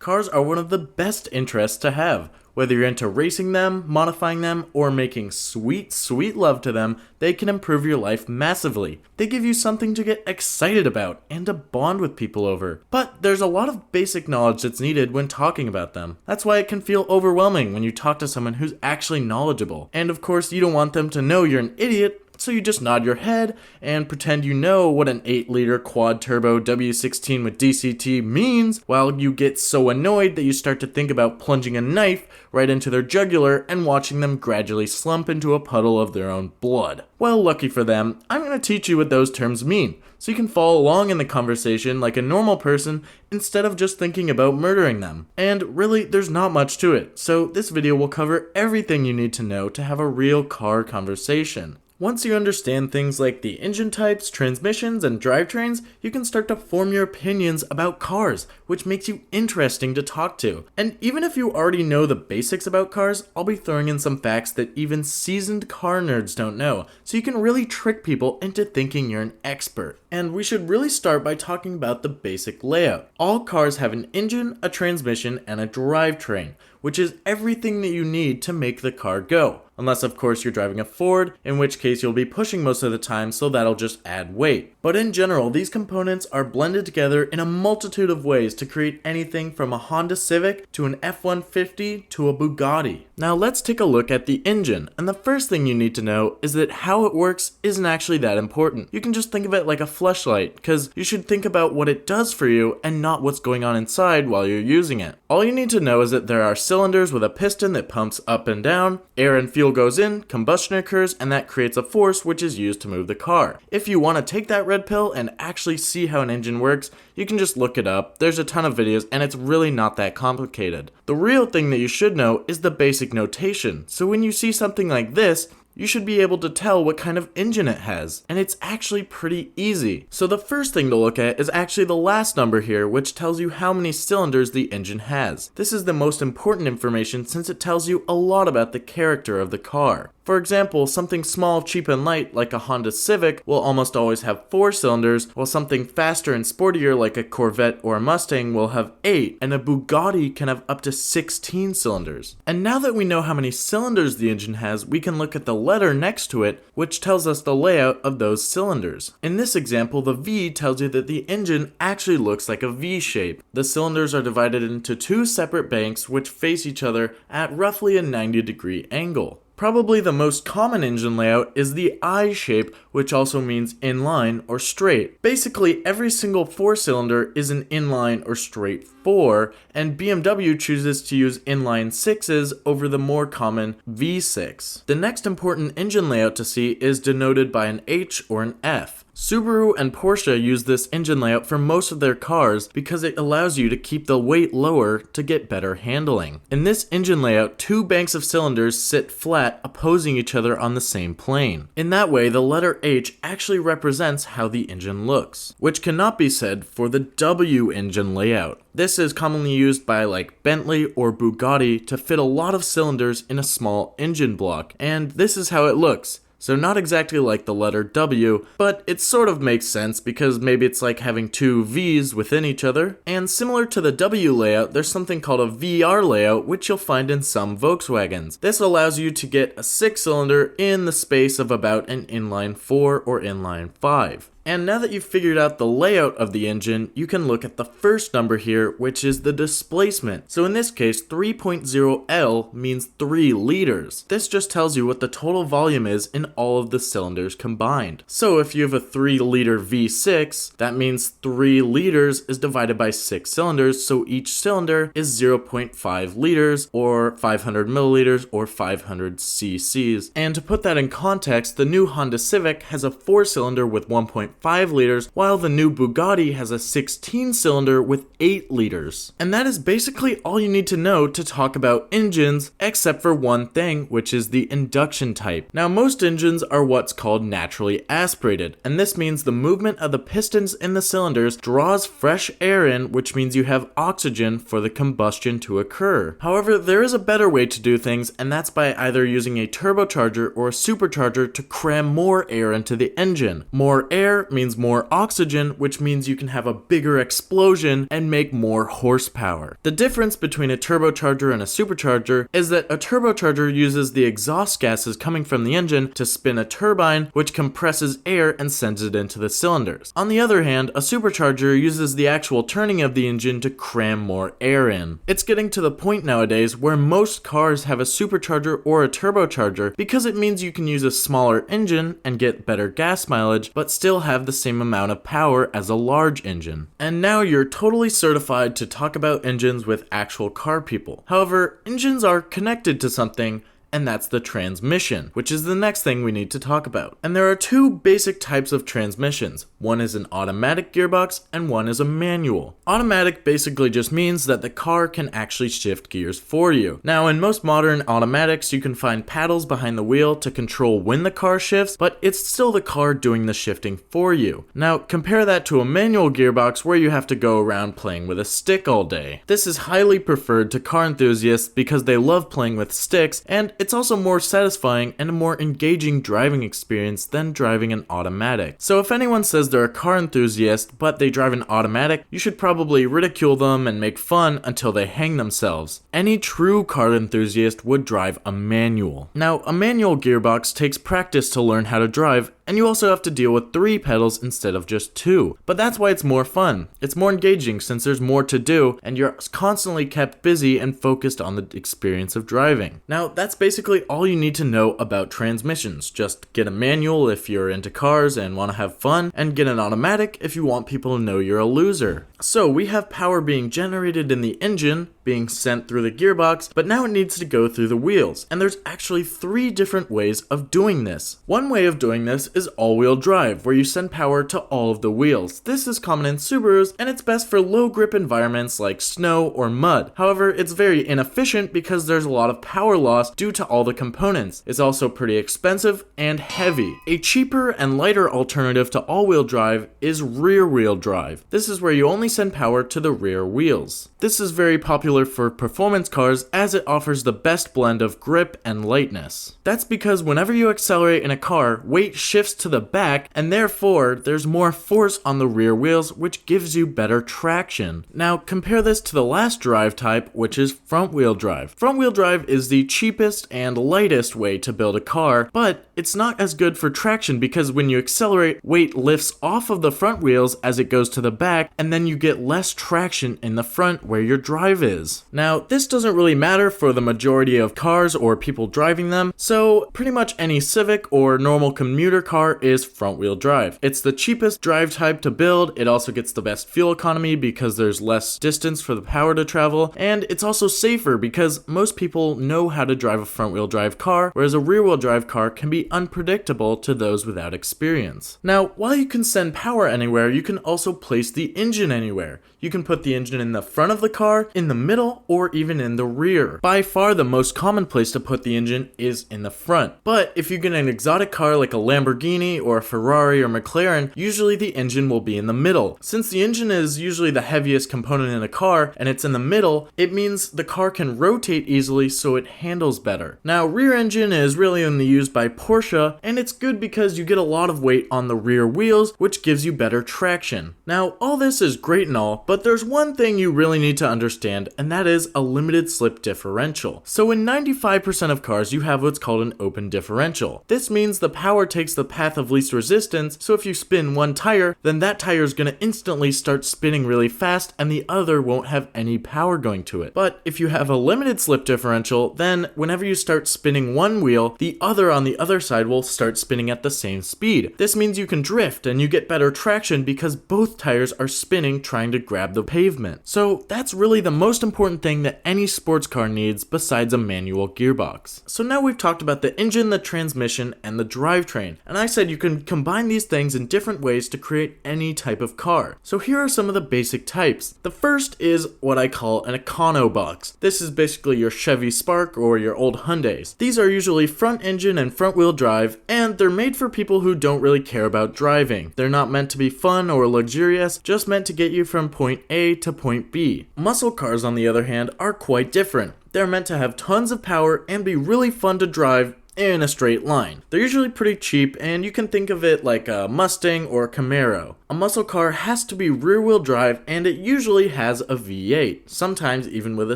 Cars are one of the best interests to have. Whether you're into racing them, modifying them, or making sweet, sweet love to them, they can improve your life massively. They give you something to get excited about and to bond with people over. But there's a lot of basic knowledge that's needed when talking about them. That's why it can feel overwhelming when you talk to someone who's actually knowledgeable. And of course, you don't want them to know you're an idiot, so you just nod your head and pretend you know what an 8-liter quad-turbo W16 with DCT means, while you get so annoyed that you start to think about plunging a knife right into their jugular and watching them gradually slump into a puddle of their own blood. Well, lucky for them, I'm going to teach you what those terms mean, so you can follow along in the conversation like a normal person instead of just thinking about murdering them. And really, there's not much to it, so this video will cover everything you need to know to have a real car conversation. Once you understand things like the engine types, transmissions, and drivetrains, you can start to form your opinions about cars, which makes you interesting to talk to. And even if you already know the basics about cars, I'll be throwing in some facts that even seasoned car nerds don't know, so you can really trick people into thinking you're an expert. And we should really start by talking about the basic layout. All cars have an engine, a transmission, and a drivetrain, which is everything that you need to make the car go. Unless of course you're driving a Ford, in which case you'll be pushing most of the time, so that'll just add weight. But in general, these components are blended together in a multitude of ways to create anything from a Honda Civic to an F-150 to a Bugatti. Now let's take a look at the engine, and the first thing you need to know is that how it works isn't actually that important. You can just think of it like a fleshlight, because you should think about what it does for you and not what's going on inside while you're using it. All you need to know is that there are cylinders with a piston that pumps up and down, air and fuel goes in, combustion occurs, and that creates a force which is used to move the car. If you want to take that red pill and actually see how an engine works, you can just look it up. There's a ton of videos and it's really not that complicated. The real thing that you should know is the basic notation. So when you see something like this, you should be able to tell what kind of engine it has, and it's actually pretty easy. So the first thing to look at is actually the last number here, which tells you how many cylinders the engine has. This is the most important information since it tells you a lot about the character of the car. For example, something small, cheap, and light like a Honda Civic will almost always have 4 cylinders, while something faster and sportier like a Corvette or a Mustang will have 8, and a Bugatti can have up to 16 cylinders. And now that we know how many cylinders the engine has, we can look at the letter next to it, which tells us the layout of those cylinders. In this example, the V tells you that the engine actually looks like a V shape. The cylinders are divided into 2 separate banks which face each other at roughly a 90-degree angle. Probably the most common engine layout is the I shape, which also means inline or straight. Basically, every single 4-cylinder is an inline or straight 4, and BMW chooses to use inline 6s over the more common V6. The next important engine layout to see is denoted by an H or an F. Subaru and Porsche use this engine layout for most of their cars because it allows you to keep the weight lower to get better handling. In this engine layout, 2 banks of cylinders sit flat opposing each other on the same plane. In that way, the letter H actually represents how the engine looks, which cannot be said for the W engine layout. This is commonly used by like Bentley or Bugatti to fit a lot of cylinders in a small engine block, and this is how it looks. So not exactly like the letter W, but it sort of makes sense because maybe it's like having 2 V's within each other. And similar to the W layout, there's something called a VR layout, which you'll find in some Volkswagens. This allows you to get a 6-cylinder in the space of about an inline 4 or inline 5. And now that you've figured out the layout of the engine, you can look at the first number here, which is the displacement. So in this case, 3.0 L means 3 liters. This just tells you what the total volume is in all of the cylinders combined. So if you have a 3-liter V6, that means 3 liters is divided by 6 cylinders, so each cylinder is 0.5 liters, or 500 milliliters, or 500 cc's. And to put that in context, the new Honda Civic has a 4-cylinder with 1.5 liters, while the new Bugatti has a 16-cylinder with 8 liters. And that is basically all you need to know to talk about engines, except for one thing, which is the induction type. Now, most engines are what's called naturally aspirated, and this means the movement of the pistons in the cylinders draws fresh air in, which means you have oxygen for the combustion to occur. However, there is a better way to do things, and that's by either using a turbocharger or a supercharger to cram more air into the engine. More air power means more oxygen, which means you can have a bigger explosion and make more horsepower. The difference between a turbocharger and a supercharger is that a turbocharger uses the exhaust gases coming from the engine to spin a turbine, which compresses air and sends it into the cylinders. On the other hand, a supercharger uses the actual turning of the engine to cram more air in. It's getting to the point nowadays where most cars have a supercharger or a turbocharger because it means you can use a smaller engine and get better gas mileage, but still have the same amount of power as a large engine. And now you're totally certified to talk about engines with actual car people. However, engines are connected to something, and that's the transmission, which is the next thing we need to talk about. And there are two basic types of transmissions. One is an automatic gearbox and one is a manual. Automatic basically just means that the car can actually shift gears for you. Now, in most modern automatics, you can find paddles behind the wheel to control when the car shifts, but it's still the car doing the shifting for you. Now, compare that to a manual gearbox where you have to go around playing with a stick all day. This is highly preferred to car enthusiasts because they love playing with sticks, and it's also more satisfying and a more engaging driving experience than driving an automatic. So if anyone says they're a car enthusiast but they drive an automatic, you should probably ridicule them and make fun until they hang themselves. Any true car enthusiast would drive a manual. Now, a manual gearbox takes practice to learn how to drive, and you also have to deal with 3 pedals instead of just 2. But that's why it's more fun. It's more engaging since there's more to do and you're constantly kept busy and focused on the experience of driving. Now, that's basically all you need to know about transmissions. Just get a manual if you're into cars and want to have fun, and get an automatic if you want people to know you're a loser. So we have power being generated in the engine, being sent through the gearbox, but now it needs to go through the wheels. And there's actually 3 different ways of doing this. One way of doing this is all-wheel drive, where you send power to all of the wheels. This is common in Subarus, and it's best for low-grip environments like snow or mud. However, it's very inefficient because there's a lot of power loss due to all the components. It's also pretty expensive and heavy. A cheaper and lighter alternative to all-wheel drive is rear-wheel drive. This is where you only send power to the rear wheels. This is very popular for performance cars as it offers the best blend of grip and lightness. That's because whenever you accelerate in a car, weight shifts to the back, and therefore there's more force on the rear wheels, which gives you better traction. Now compare this to the last drive type, which is front wheel drive. Front wheel drive is the cheapest and lightest way to build a car, but it's not as good for traction because when you accelerate, weight lifts off of the front wheels as it goes to the back, and then you get less traction in the front where your drive is. Now, this doesn't really matter for the majority of cars or people driving them, so pretty much any Civic or normal commuter car is front wheel drive. It's the cheapest drive type to build, it also gets the best fuel economy because there's less distance for the power to travel, and it's also safer because most people know how to drive a front wheel drive car, whereas a rear wheel drive car can be unpredictable to those without experience. Now, while you can send power anywhere, you can also place the engine anywhere. You can put the engine in the front of the car, in the middle, or even in the rear. By far the most common place to put the engine is in the front. But if you get an exotic car like a Lamborghini or a Ferrari or McLaren, usually the engine will be in the middle. Since the engine is usually the heaviest component in a car and it's in the middle, it means the car can rotate easily so it handles better. Now, rear engine is really only used by Porsche, and it's good because you get a lot of weight on the rear wheels, which gives you better traction. Now, all this is great and all, but there's one thing you really need to understand, and that is a limited slip differential. So in 95% of cars, you have what's called an open differential. This means the power takes the path of least resistance, so if you spin one tire, then that tire is going to instantly start spinning really fast, and the other won't have any power going to it. But if you have a limited slip differential, then whenever you start spinning one wheel, the other on the other side will start spinning at the same speed. This means you can drift and you get better traction because both tires are spinning trying to grab the pavement. So that's really the most important thing that any sports car needs besides a manual gearbox. So now we've talked about the engine, the transmission, and the drivetrain, and I said you can combine these things in different ways to create any type of car. So here are some of the basic types. The first is what I call an econo box. This is basically your Chevy Spark or your old Hyundais. These are usually front engine and front wheel drive, and they're made for people who don't really care about driving. They're not meant to be fun or luxurious, just meant to get you from point A to point B. Muscle cars, on the other hand, are quite different. They're meant to have tons of power and be really fun to drive in a straight line. They're usually pretty cheap, and you can think of it like a Mustang or a Camaro. A muscle car has to be rear-wheel drive, and it usually has a V8, sometimes even with a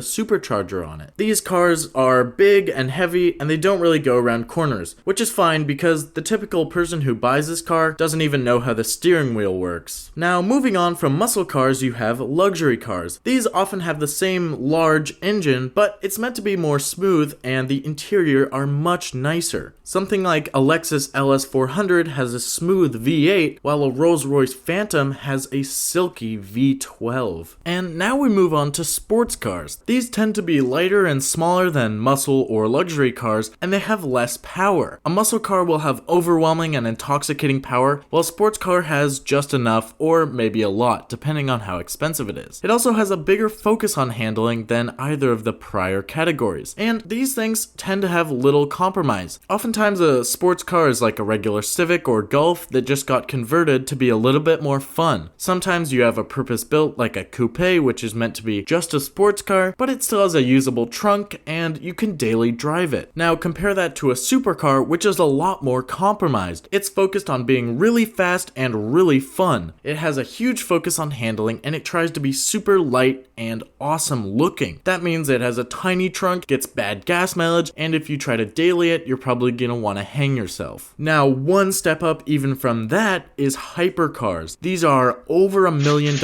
supercharger on it. These cars are big and heavy, and they don't really go around corners, which is fine because the typical person who buys this car doesn't even know how the steering wheel works. Now, moving on from muscle cars, you have luxury cars. These often have the same large engine, but it's meant to be more smooth, and the interior are much nicer. Something like a Lexus LS400 has a smooth V8, while a Rolls-Royce Phantom has a silky V12. And now we move on to sports cars. These tend to be lighter and smaller than muscle or luxury cars, and they have less power. A muscle car will have overwhelming and intoxicating power, while a sports car has just enough, or maybe a lot, depending on how expensive it is. It also has a bigger focus on handling than either of the prior categories, and these things tend to have little compromise. Oftentimes a sports car is like a regular Civic or Golf that just got converted to be a little bit more fun. Sometimes you have a purpose-built like a coupe, which is meant to be just a sports car, but it still has a usable trunk and you can daily drive it. Now compare that to a supercar, which is a lot more compromised. It's focused on being really fast and really fun. It has a huge focus on handling, and it tries to be super light and awesome looking. That means it has a tiny trunk, gets bad gas mileage, and if you try to daily it, you're probably gonna wanna hang yourself. Now, one step up even from that is hypercars. These are over $1 million,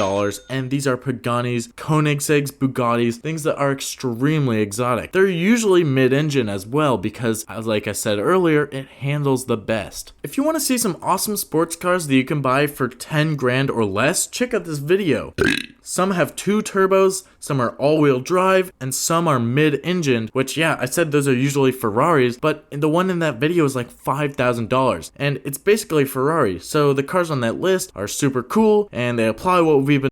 and these are Pagani's, Koenigsegg's, Bugattis, things that are extremely exotic. They're usually mid-engine as well because, like I said earlier, it handles the best. If you wanna see some awesome sports cars that you can buy for 10 grand or less, check out this video. Some have 2 turbos, some are all-wheel drive, and some are mid-engine, which yeah, I said those are usually Ferraris, but the one in that video is like $5,000, and it's basically Ferrari, so the cars on that list are super cool, and they apply what we've been